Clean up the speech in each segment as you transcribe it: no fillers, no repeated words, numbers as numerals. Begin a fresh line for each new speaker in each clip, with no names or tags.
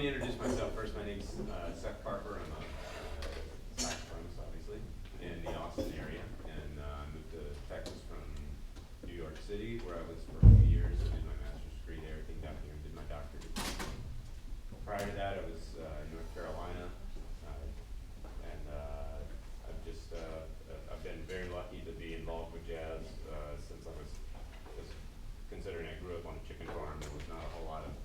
me introduce myself first. My name's Seth Carper. I'm a saxophonist, obviously, in the Austin area, and I moved to Texas from New York City, where I was for a few years. I did my master's degree there, came down here and did my doctorate. Prior to that, I was in North Carolina, and I've been very lucky to be involved with jazz since I was considering I grew up on a chicken farm. There was not a whole lot of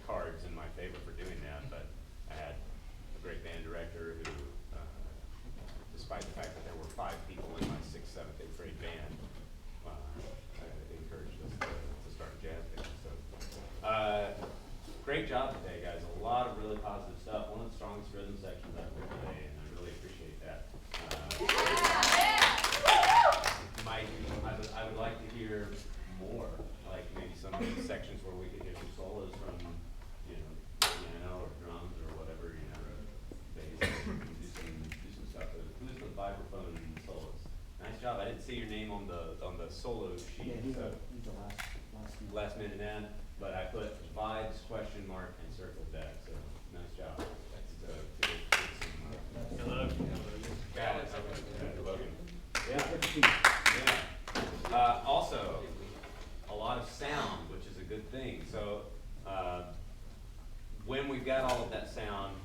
cards in my favor for doing that, but I had a great band director who, despite the fact that there were 5 people in my 6th, 7th, 8th grade band, encouraged us to start a jazz band. So, great job today, guys. A lot of really positive stuff. One of the strongest rhythm sections I've heard today, and I really appreciate that. I would like to hear more, like maybe some of the sections where we could hear some solos from, piano or drums or whatever, bass, do some stuff. Who's the vibraphone solos? Nice job. I didn't see your name on the solo sheet.
Yeah, he's the
last minute ad, but I put vibes question mark and circled that. So nice job.
Hello.
Logan. Also, a lot of sound, which is a good thing. So when we've got all of that sound,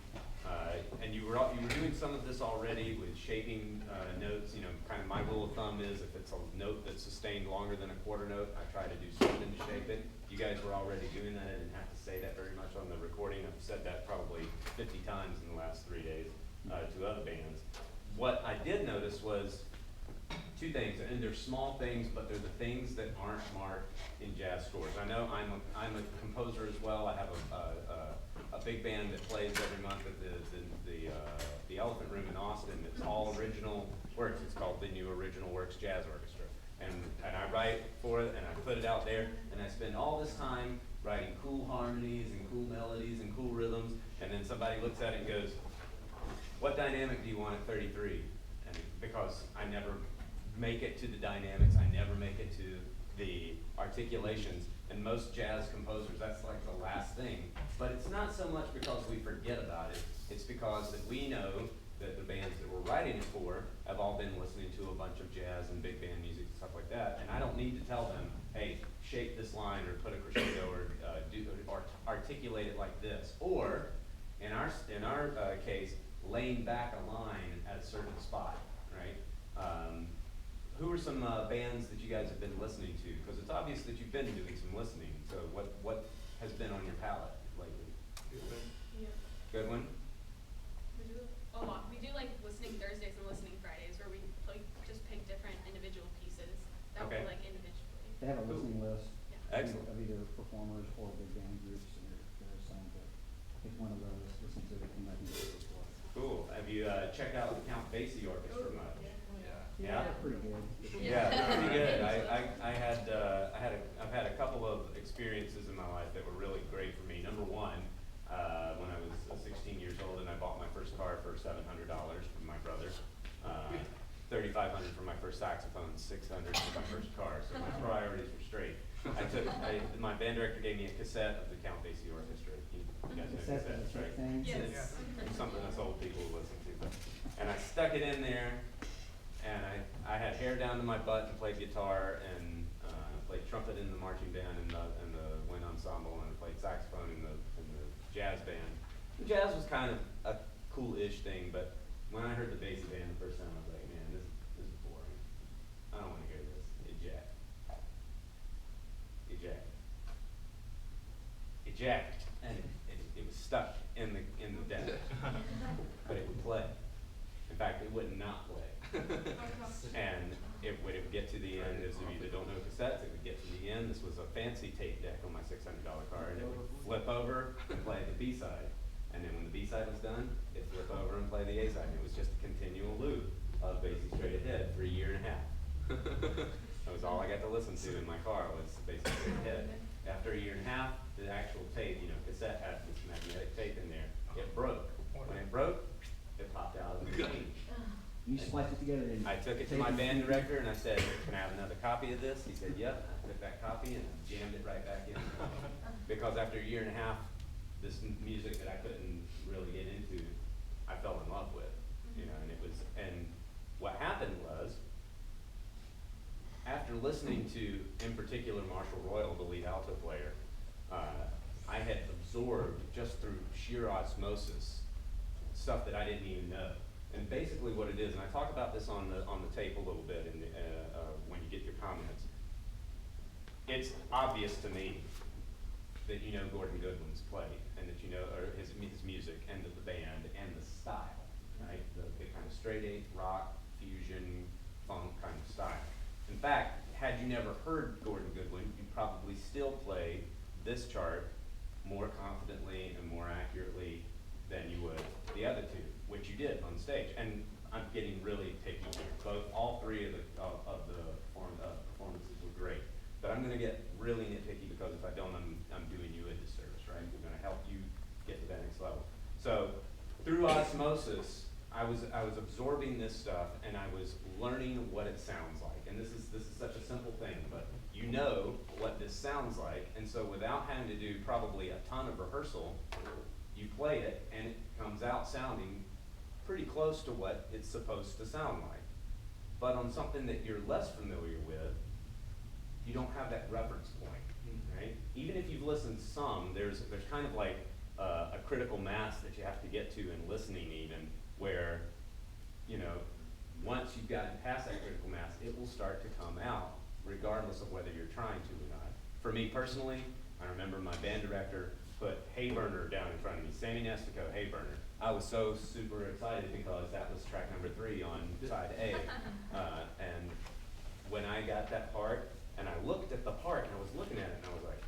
and you were doing some of this already with shaping notes. Kind of my rule of thumb is if it's a note that's sustained longer than a quarter note, I try to do something to shape it. You guys were already doing that. I didn't have to say that very much on the recording. I've said that probably 50 times in the last 3 days to other bands. What I did notice was 2 things, and they're small things, but they're the things that aren't marked in jazz scores. I know I'm a composer as well. I have a big band that plays every month at the Elephant Room in Austin. It's all original works. It's called the New Original Works Jazz Orchestra, and I write for it and I put it out there, and I spend all this time writing cool harmonies and cool melodies and cool rhythms, and then somebody looks at it and goes, "What dynamic do you want at 33?" And because I never make it to the dynamics, I never make it to the articulations, and most jazz composers, that's like the last thing. But it's not so much because we forget about it, it's because that we know that the bands that we're writing it for have all been listening to a bunch of jazz and big band music and stuff like that, and I don't need to tell them, hey, shape this line or put a crescendo or articulate it like this, or in our case, laying back a line at a certain spot, right? Who are some bands that you guys have been listening to? Because it's obvious that you've been doing some listening. So what has been on your palette lately?
Yeah.
Good one?
We do a lot. We do like listening Thursdays and listening Fridays, where we just pick different individual pieces that we like individually.
They have a listening list.
Yeah.
Excellent.
Of either performers or big band groups, and they're assigned to pick one of those, listen to it, and let them do it as well.
Cool. Have you checked out the Count Basie Orchestra much?
Yeah, they're pretty good.
Yeah, they're pretty good. I've had a couple of experiences in my life that were really great for me. Number one, when I was 16 years old and I bought my first car for $700 from my brother, $3,500 for my first saxophone, $600 for my first car. So my priorities were straight. My band director gave me a cassette of the Count Basie Orchestra. You guys know cassettes, right?
Yes.
It's something us old people listen to. And I stuck it in there. And I had hair down to my butt and played guitar and played trumpet in the marching band and the wind ensemble, and played saxophone in the jazz band. The jazz was kind of a cool-ish thing, but when I heard the Basie band the first time, I was like, man, this is boring. I don't want to hear this. Eject. And it was stuck in the deck, but it would play. In fact, it would not play. And it would get to the end, as of you that don't know cassettes, it would get to the end. This was a fancy tape deck on my $600 car, and it would flip over and play the B-side. And then when the B-side was done, it'd flip over and play the A-side. And it was just a continual loop of Basie Straight Ahead for a year and a half. That was all I got to listen to in my car was Basie Straight Ahead. After a year and a half, the actual tape, cassette had this magnetic tape in there. It broke. When it broke, it popped out of the machine.
You spliced it together. And
I took it to my band director and I said, "Can I have another copy of this?" He said, "Yep." I took that copy and jammed it right back in. Because after a year and a half, this music that I couldn't really get into, I fell in love with, you know, and what happened was, after listening to, in particular, Marshall Royal, the lead alto player, I had absorbed, just through sheer osmosis, stuff that I didn't even know. And basically what it is, and I talk about this on the tape a little bit when you get your comments, it's obvious to me that you know Gordon Goodwin's play, and that you know his music, and the band, and the style, right? The kind of straight eight rock, fusion, funk kind of style. In fact, had you never heard Gordon Goodwin, you'd probably still play this chart more confidently and more accurately than you would the other two, which you did on stage. And I'm getting really picky here. All three of the performances were great. But I'm gonna get really nitpicky, because if I don't, I'm doing you a disservice, right? We're gonna help you get to that next level. So through osmosis, I was absorbing this stuff, and I was learning what it sounds like. And this is such a simple thing, but you know what this sounds like, and so without having to do probably a ton of rehearsal, you play it, and it comes out sounding pretty close to what it's supposed to sound like. But on something that you're less familiar with, you don't have that reference point, right? Even if you've listened some, there's kind of like a critical mass that you have to get to in listening, even, where, you know, once you've gotten past that critical mass, it will start to come out, regardless of whether you're trying to or not. For me personally, I remember my band director put Hey Burner down in front of me, Sammy Nestico, Hey Burner. I was so super excited, because that was track number 3 on side A. And when I got that part, and I looked at the part, and I was looking at it, and I was like,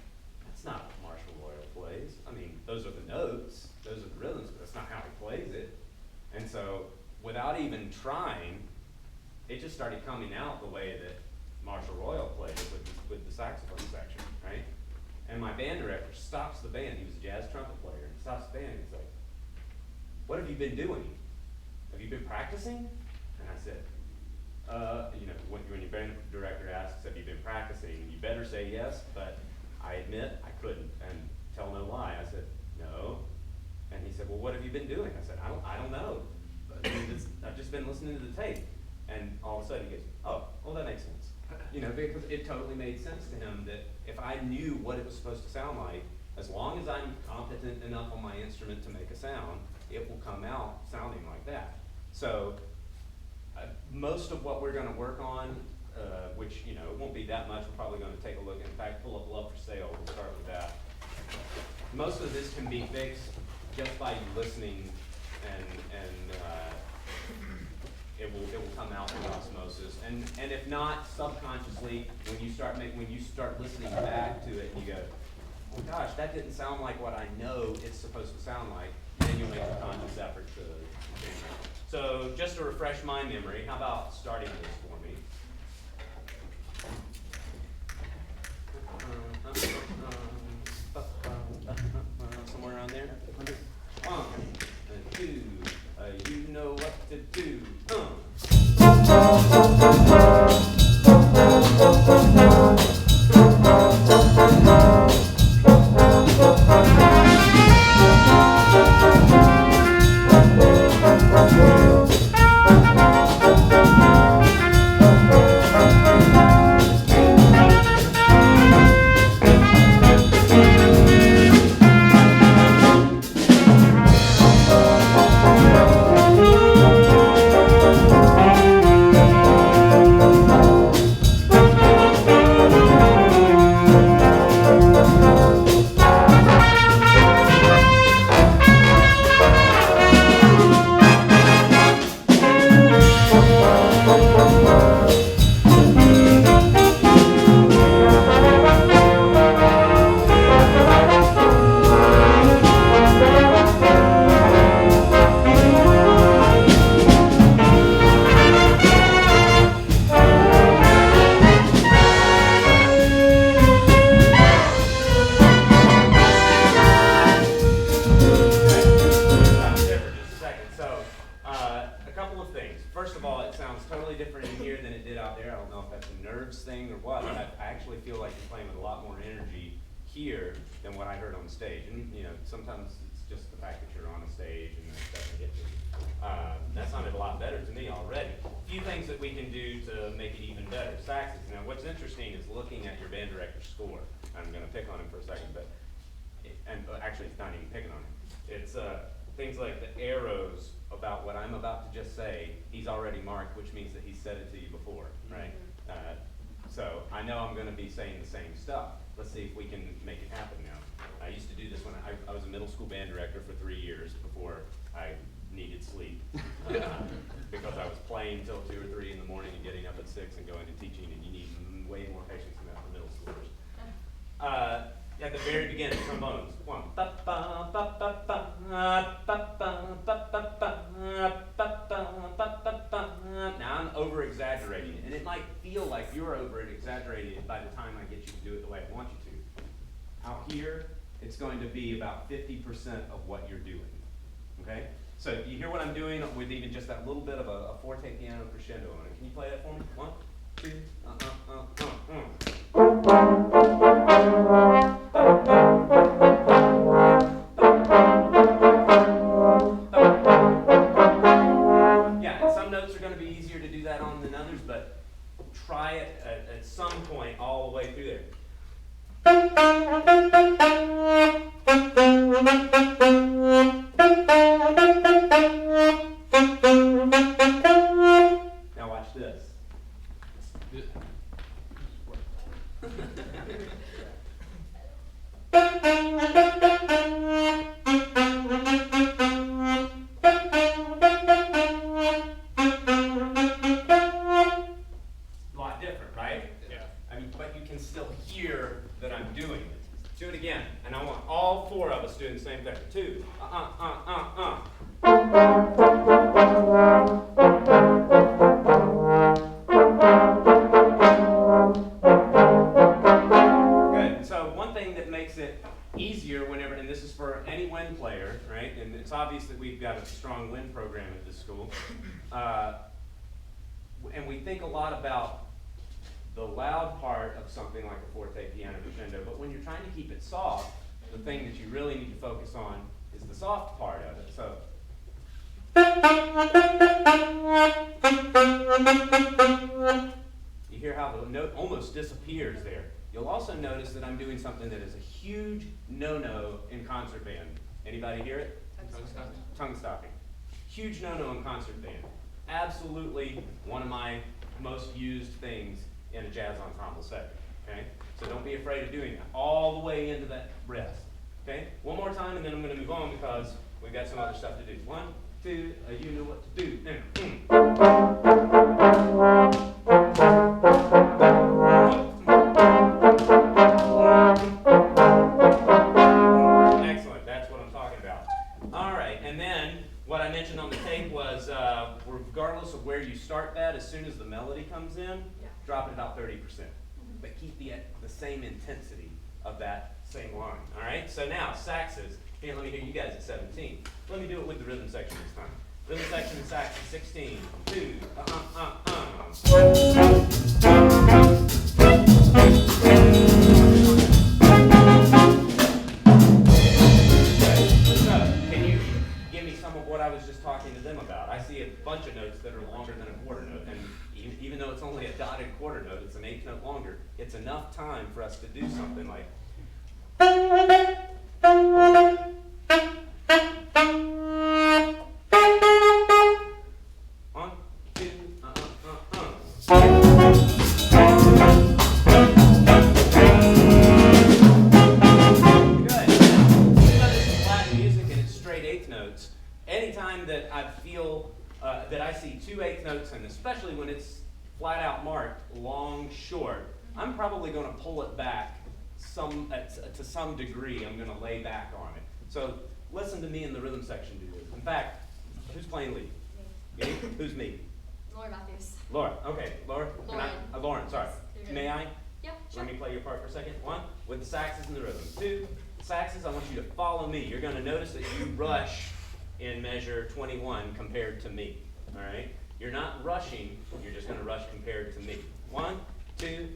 that's not what Marshall Royal plays. I mean, those are the notes, those are the rhythms, but that's not how he plays it. And so, without even trying, it just started coming out the way that Marshall Royal played it with the saxophone section, right? And my band director stops the band. He was a jazz trumpet player, and stops the band, and he's like, what have you been doing? Have you been practicing? And I said, you know, when your band director asks, have you been practicing? You better say yes, but I admit I couldn't, and tell no lie. I said, no. And he said, well, what have you been doing? I said, I don't know. I've just been listening to the tape. And all of a sudden he goes, oh, well, that makes sense. You know, because it totally made sense to him that if I knew what it was supposed to sound like, as long as I'm competent enough on my instrument to make a sound, it will come out sounding like that. So most of what we're going to work on, which, you know, it won't be that much. We're probably going to take a look. In fact, pull up Love for Sale. We'll start with that. Most of this can be fixed just by you listening, and it will come out through osmosis. And if not, subconsciously, when you start listening back to it, and you go, oh gosh, that didn't sound like what I know it's supposed to sound like, then you'll make a conscious effort to change it. So just to refresh my memory, how about starting this for me? Somewhere around there. 1 and 2, you know what to do. here than what I heard on stage. And, you know, sometimes it's just the fact that you're on a stage and it doesn't hit you. That sounded a lot better to me already. A few things that we can do to make it even better. Saxes. Now, what's interesting is looking at your band director's score. I'm going to pick on him for a second, but actually, it's not even picking on him. It's things like the arrows about what I'm about to just say. He's already marked, which means that he said it to you before, right? So I know I'm going to be saying the same stuff. Let's see if we can make it happen now. I used to do this when I was a middle school band director for 3 years before I needed sleep because I was playing till 2 or 3 in the morning and getting up at 6 and going and teaching, and you need way more patience than that for middle schoolers. At the very beginning, trombones. 1. Now I'm over exaggerating, and it might feel like you're over exaggerating it by the time I get you to do it the way I want you to. Out here, it's going to be about 50% of what you're doing. Okay? So you hear what I'm doing with even just that little bit of a forte piano crescendo on it. Can you play that for me? 1, 2, Yeah, and some notes are going to be easier to do that on than others, but try it at some point all the way through there. Now watch this. A lot different, right? Yeah. I mean, but you can still hear that I'm doing it. Do it again, and I want all 4 of us doing the same thing. 2. Good. So one thing that makes it easier whenever, and this is for any wind player, right? And it's obvious that we've got a strong wind program at this school. And we think a lot about the loud part of something like a forte piano crescendo, but when you're trying to keep it soft, the thing that you really need to focus on is the soft part of it. So, you hear how the note almost disappears there. You'll also notice that I'm doing something that is a huge no-no in concert band. Anybody hear it? Tongue stopping. Huge no-no in concert band. Absolutely one of my most used things in a jazz ensemble setting, okay? So don't be afraid of doing that, all the way into that rest, okay? One more time, and then I'm going to move on because we've got some other stuff to do. 1, 2, you know what to do. Excellent, that's what I'm talking about. All right, and then what I mentioned on the tape was regardless of where you start that, as soon as the melody comes in, drop it about 30%. But keep the same intensity of that same line. All right? So now, saxes. Here, let me hear you guys at 17. Let me do it with the rhythm section this time. Rhythm section and sax at 16. 2. So, can you give me some of what I was just talking to them about? I see a bunch of notes that are longer than a quarter note, and even though it's only a dotted quarter note, it's an 1/8 note longer. It's enough time for us to do something like. 1, 2, Good. Even though this is Latin music and it's straight 1/8 notes, anytime that I feel that I see 2 1/8 notes, and especially when it's flat out marked, long, short, I'm probably going to pull it back to some degree. I'm going to lay back on it. So listen to me in the rhythm section do this. In fact, who's playing lead? Me. Who's me?
Laura Matthews.
Laura. Okay, Laura.
Lauren.
Lauren, sorry.
Yes,
May I?
Yeah, sure.
Let me play your part for a second. 1, with the saxes and the rhythm. 2, saxes, I want you to follow me. You're going to notice that you rush in measure 21 compared to me. All right? You're not rushing, you're just going to rush compared to me. 1, 2,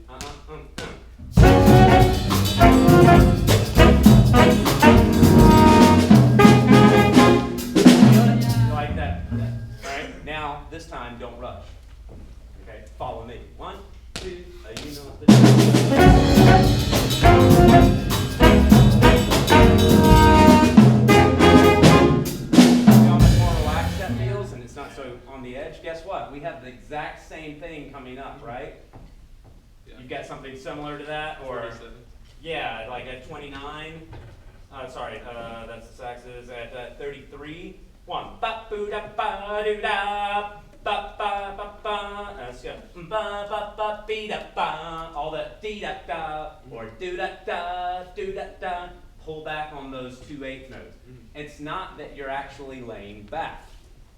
Okay, follow me. 1, 2, you know what to do. See how much more relaxed that feels, and it's not so on the edge? Guess what? We have the exact same thing coming up, right?
Yeah.
You've got something similar to that, or
47.
yeah, like at 29. Sorry, that's the saxes at 33. 1, ba boo da ba doo da, ba ba ba ba. Let's go. Ba ba ba be da ba. All that dee da da or do da da do da da. Pull back on those 2/8 notes. It's not that you're actually laying back,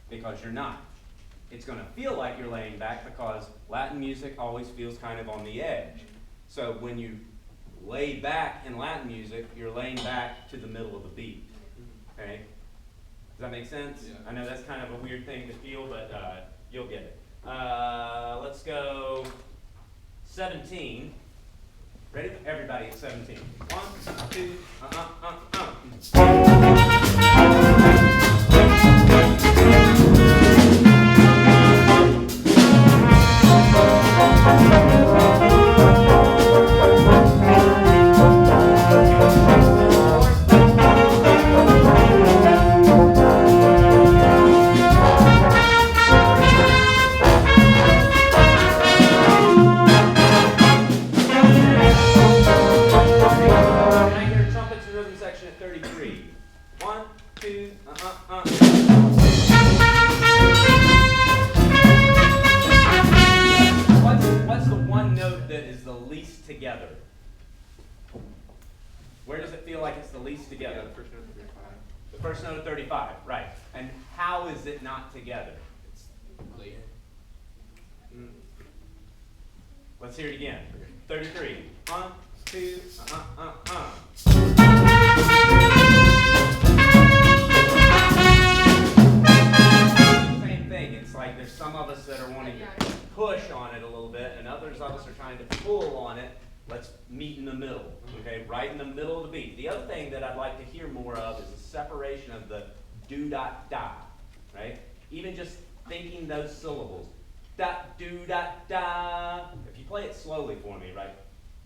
because you're not. It's going to feel like you're laying back because Latin music always feels kind of on the edge. So when you lay back in Latin music, you're laying back to the middle of the beat. Okay? Does that make sense?
Yeah.
I know that's kind of a weird thing to feel, but you'll get it. Let's go 17. Ready? Everybody at 17. 1, 2, Can I hear trumpets and rhythm section at 33? 1, 2, What's the one note that is the least together? Where does it feel like it's the least together?
Yeah, the first note of 35.
The first note of 35, right. And how is it not together?
It's late.
Let's hear it again. 33. 1, 2, Same thing. It's like there's some of us that are wanting to push on it a little bit, and others of us are trying to pull on it. Let's meet in the middle, okay? Right in the middle of the beat. The other thing that I'd like to hear more of is the separation of the do-da-da, right? Even just thinking those syllables. Da-do-da-da. If you play it slowly for me, right?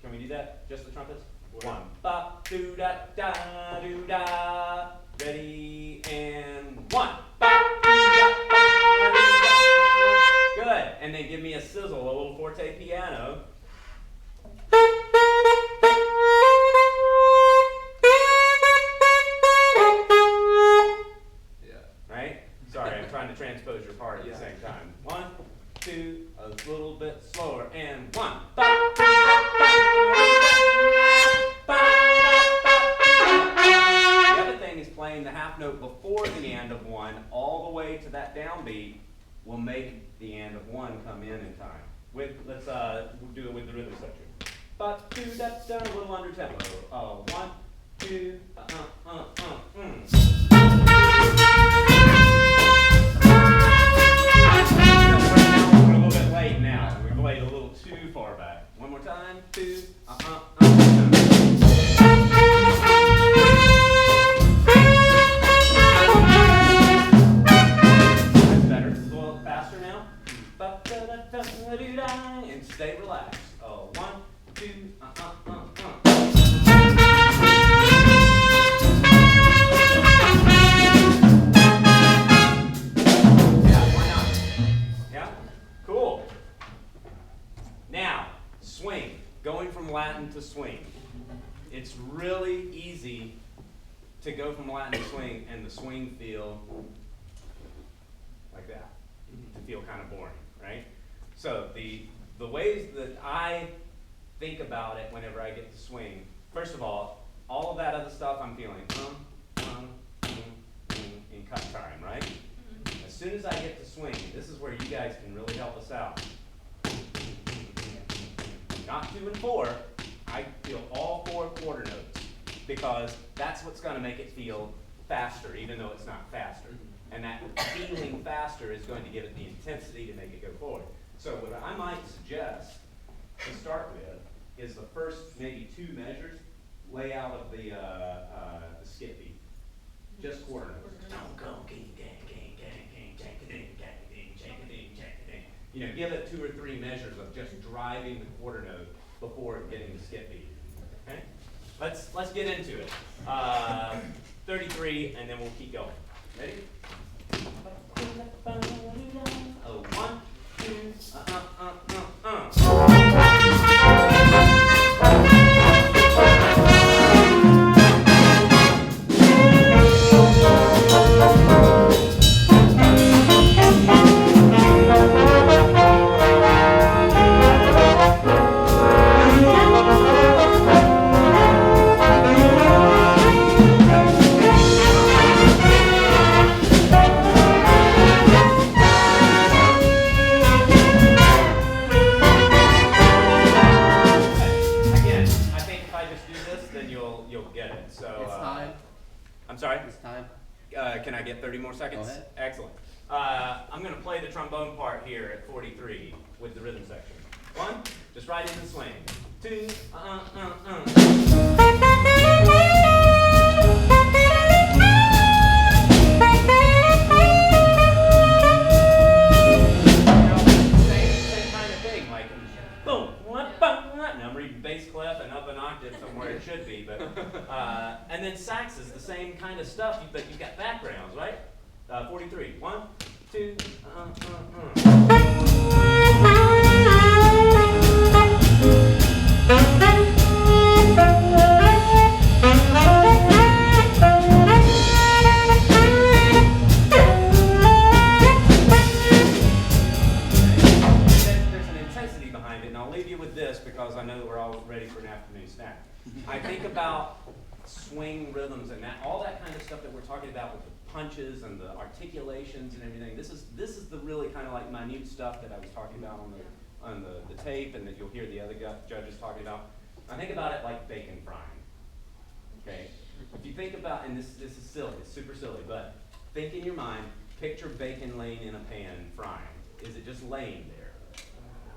Can we do that? Just the trumpets? 1, ba, do-da-da, do-da. Ready, and 1. Ba, do-da-da, do-da. Good. And then give me a sizzle, a little forte piano.
Yeah.
Right? Sorry, I'm trying to transpose your part at the
Yeah.
same time. 1, 2, a little bit slower, and 1. The other thing is playing the half note before the end of 1 all the way to that downbeat will make the end of 1 come in time. Let's do it with the rhythm section. But do that down a little under tempo. 1, 2, We're a little bit late now. We played a little too far back. One more time. 2, That's better. A little faster now. And stay relaxed. 1, 2, Yeah, why not? Yeah? Cool. Now, swing. Going from Latin to swing. It's really easy to go from Latin to swing and the swing feel like that. To feel kind of boring, right? So the ways that I think about it whenever I get to swing, first of all of that other stuff I'm feeling in cut time, right? As soon as I get to swing, this is where you guys can really help us out. Not 2 and 4, I feel all 4 quarter notes because that's what's going to make it feel faster, even though it's not faster. And that feeling faster is going to give it the intensity to make it go forward. So what I might suggest to start with is the first maybe 2 measures lay out of the skip beat. Just quarter notes. You know, give it 2 or 3 measures of just driving the quarter note before getting the skip beat. Okay? Let's get into it. 33, and then we'll keep going. Ready? Oh, 1, 2, Again, I think if I just do this, then you'll get it. So
It's time.
I'm sorry.
It's time.
Can I get 30 more seconds?
Go ahead.
Excellent. I'm going to play the trombone part here at 43 with the rhythm section. 1, just right in the swing. 2, Same kind of thing, like boom, one, bum, one. Now I'm reading bass clef and up an octave somewhere it should be, but and then sax is the same kind of stuff, but you've got backgrounds, right? 43. 1, 2, There's an intensity behind it, and I'll leave you with this because I know that we're all ready for an afternoon snack. I think about swing rhythms and all that kind of stuff that we're talking about with the punches and the articulations and everything. This is the really kind of like minute stuff that I was talking about on the tape, and that you'll hear the other judges talking about. I think about it like bacon frying. Okay, if you think about, and this is silly, it's super silly, but think in your mind, picture bacon laying in a pan frying. Is it just laying there?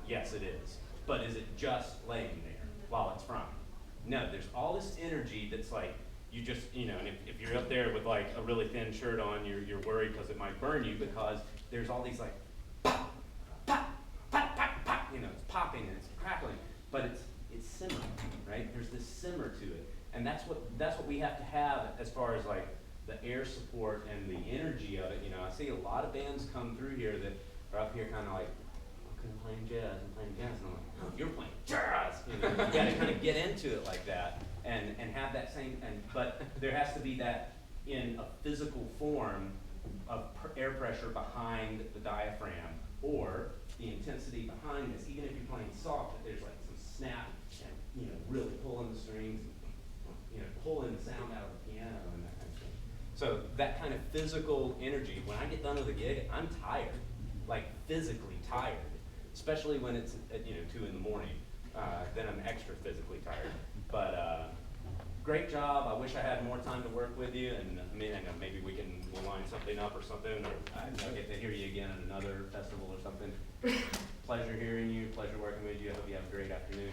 Yes, it is. But is it just laying there while it's frying? No, there's all this energy that's like, you just, you know, and if you're up there with like a really thin shirt on, you're worried because it might burn you, because there's all these like, pop, pop, pop, pop, pop, you know, it's popping and it's crackling, but it's simmering, right? There's this simmer to it. And that's what we have to have as far as like the air support and the energy of it. You know, I see a lot of bands come through here that are up here kind of like, I'm playing jazz, and I'm like, oh, you're playing jazz. You know, you gotta kind of get into it like that and have that same, but there has to be that in a physical form of air pressure behind the diaphragm, or the intensity behind this, even if you're playing soft, that there's like some snap and, you know, really pulling the strings, you know, pulling the sound out of the piano and that kind of thing. So that kind of physical energy, when I get done with a gig, I'm tired, like physically tired, especially when it's at, 2 in the morning. Then I'm extra physically tired. But great job. I wish I had more time to work with you, and maybe we'll line something up or something, or I'll get to hear you again at another festival or something. Pleasure hearing you. Pleasure working with you. I hope you have a great afternoon.